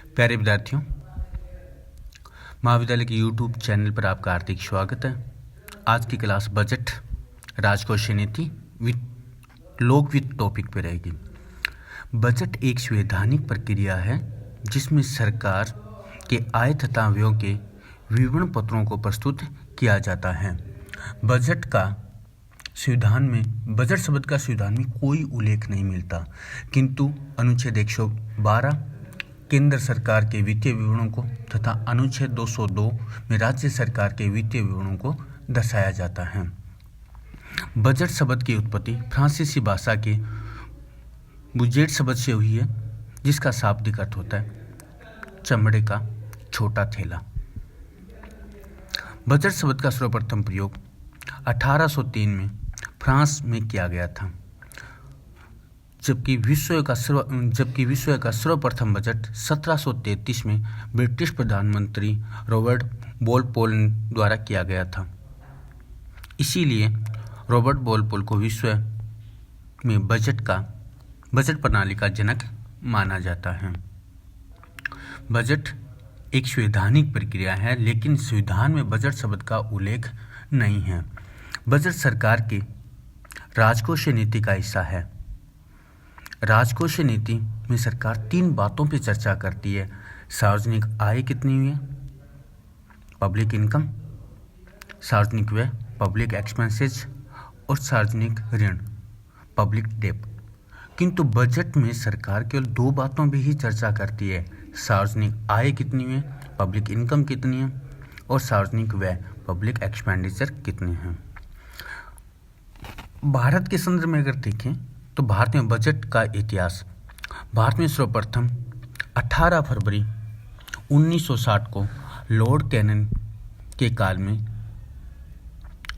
प्यारे विद्यार्थियों, महाविद्यालय के यूट्यूब चैनल पर आपका हार्दिक स्वागत है। आज की क्लास बजट, राजकोषीय नीति, लोक वित्त टॉपिक पर रहेगी। बजट एक संवैधानिक प्रक्रिया है जिसमें सरकार के आय तथा व्यय के विवरण पत्रों को प्रस्तुत किया जाता है। बजट शब्द का संविधान में कोई उल्लेख नहीं मिलता, किंतु अनुच्छेद 112 केंद्र सरकार के वित्तीय विवरणों को तथा अनुच्छेद 202 में राज्य सरकार के वित्तीय विवरणों को दर्शाया जाता है। बजट शब्द की उत्पत्ति फ्रांसीसी भाषा के बुजेट शब्द से हुई है, जिसका शाब्दिक अर्थ होता है चमड़े का छोटा थैला। बजट शब्द का सर्वप्रथम प्रयोग 1803 में फ्रांस में किया गया था, जबकि विश्व का सर्वप्रथम बजट 1733 में ब्रिटिश प्रधानमंत्री रॉबर्ट वॉलपोल द्वारा किया गया था। इसीलिए रॉबर्ट वॉलपोल को विश्व में बजट प्रणाली का जनक माना जाता है। बजट एक संवैधानिक प्रक्रिया है, लेकिन संविधान में बजट शब्द का उल्लेख नहीं है। बजट सरकार की राजकोषीय नीति का हिस्सा है। राजकोषीय नीति में सरकार 3 बातों पर चर्चा करती है: सार्वजनिक आय कितनी हुई है, पब्लिक इनकम, सार्वजनिक व्यय, पब्लिक एक्सपेंसेस, और सार्वजनिक ऋण, पब्लिक डेब्ट। किंतु बजट में सरकार केवल 2 बातों पर ही चर्चा करती है: सार्वजनिक आय कितनी है, पब्लिक इनकम कितनी है, और सार्वजनिक व्यय, पब्लिक एक्सपेंडिचर कितने हैं। भारत के संदर्भ में अगर देखें तो भारत में बजट का इतिहास, भारत में सर्वप्रथम 18 फरवरी 1960 को लॉर्ड कैनन के काल में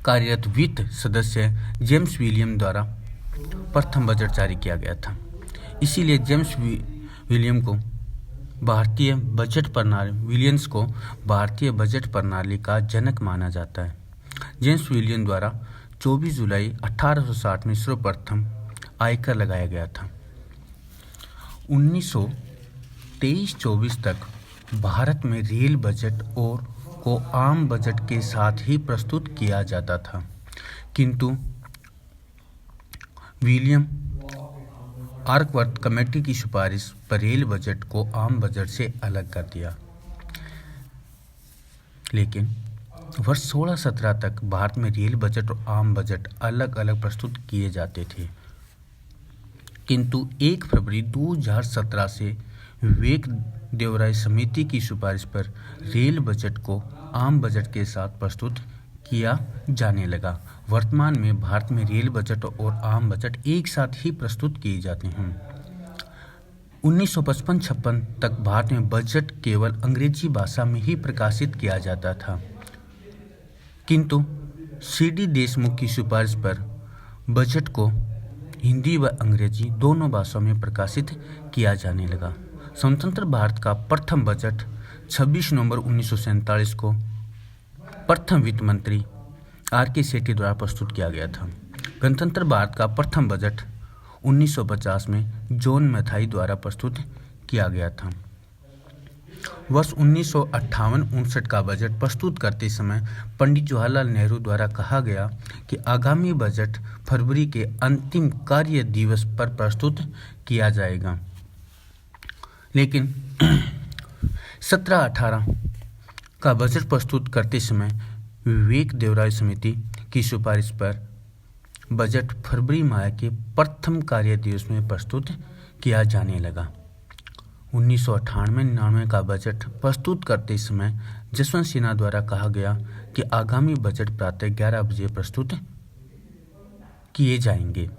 कार्यरत वित्त सदस्य जेम्स विलियम द्वारा प्रथम बजट जारी किया गया था। इसीलिए जेम्स विलियंस को भारतीय बजट प्रणाली का जनक माना जाता है। जेम्स विलियम द्वारा 24 जुलाई 1860 में सर्वप्रथम आयकर लगाया गया था। 1923-24 तक भारत में रेल बजट को आम बजट के साथ ही प्रस्तुत किया जाता था, किंतु विलियम आर्कवर्थ कमेटी की सिफारिश पर रेल बजट को आम बजट से अलग कर दिया। लेकिन वर्ष 1617 तक भारत में रेल बजट और आम बजट अलग अलग प्रस्तुत किए जाते थे, किंतु 1 फरवरी 2017 से विवेक देवराय समिति की सिफारिश पर रेल बजट को आम बजट के साथ प्रस्तुत किया जाने लगा। वर्तमान में भारत में रेल बजट और आम बजट एक साथ ही प्रस्तुत किए जाते हैं। 1955-56 तक भारत में बजट केवल अंग्रेजी भाषा में ही प्रकाशित किया जाता था, किंतु CD देशमुख की सिफारिश पर बजट को हिंदी व अंग्रेजी दोनों भाषाओं में प्रकाशित किया जाने लगा। स्वतंत्र भारत का प्रथम बजट 26 नवंबर 1947 को प्रथम वित्त मंत्री R.K. सेठी द्वारा प्रस्तुत किया गया था। गणतंत्र भारत का प्रथम बजट 1950 में जॉन मैथाई द्वारा प्रस्तुत किया गया था। वर्ष 1958-59 का बजट प्रस्तुत करते समय पंडित जवाहरलाल नेहरू द्वारा कहा गया कि आगामी बजट फरवरी के अंतिम कार्य दिवस पर प्रस्तुत किया जाएगा। लेकिन 17-18 का बजट प्रस्तुत करते समय विवेक देवराय समिति की सिफारिश पर बजट फरवरी माह के प्रथम कार्य दिवस में प्रस्तुत किया जाने लगा। 1998-99 का बजट प्रस्तुत करते समय जसवंत सिन्हा द्वारा कहा गया कि आगामी बजट प्रातः 11 बजे प्रस्तुत किए जाएंगे।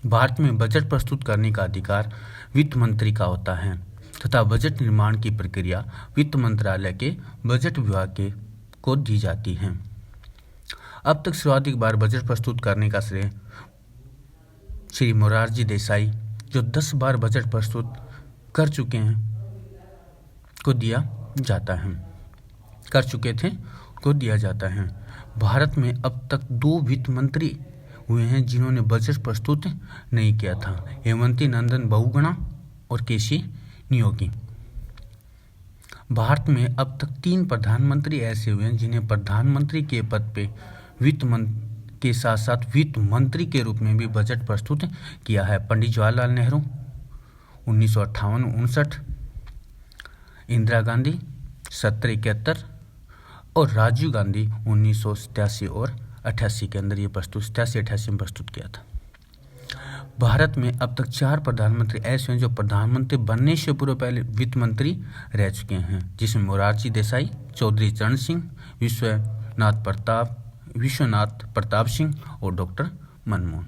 भारत में बजट प्रस्तुत करने का अधिकार वित्त मंत्री का होता है तथा बजट निर्माण की प्रक्रिया वित्त मंत्रालय के बजट विभाग को दी जाती है। अब तक सर्वाधिक बार बजट प्रस्तुत करने का श्रेय श्री मोरारजी देसाई, जो 10 बार बजट प्रस्तुत कर चुके थे, को दिया जाता है। भारत में अब तक 2 वित्त मंत्री हुए हैं जिन्होंने बजट प्रस्तुत नहीं किया था: हेमवती नंदन बहुगुणा और केसी नियोगी। भारत में अब तक 3 प्रधानमंत्री ऐसे हुए हैं जिन्हें प्रधानमंत्री के पद पे वित्त मंत्री के साथ साथ वित्त मंत्री के रूप में भी बजट प्रस्तुत किया है। पंडित जवाहरलाल नेहरू 1958-59, इंदिरा गांधी 1771 और राजीव गांधी 1987 और 88 के अंदर ये 87-88 में प्रस्तुत किया था। भारत में अब तक 4 प्रधानमंत्री ऐसे हैं जो प्रधानमंत्री बनने से पूर्व पहले वित्त मंत्री रह चुके हैं, जिसमें मोरारजी देसाई, चौधरी चरण सिंह, विश्वनाथ प्रताप सिंह और डॉक्टर मनमोहन।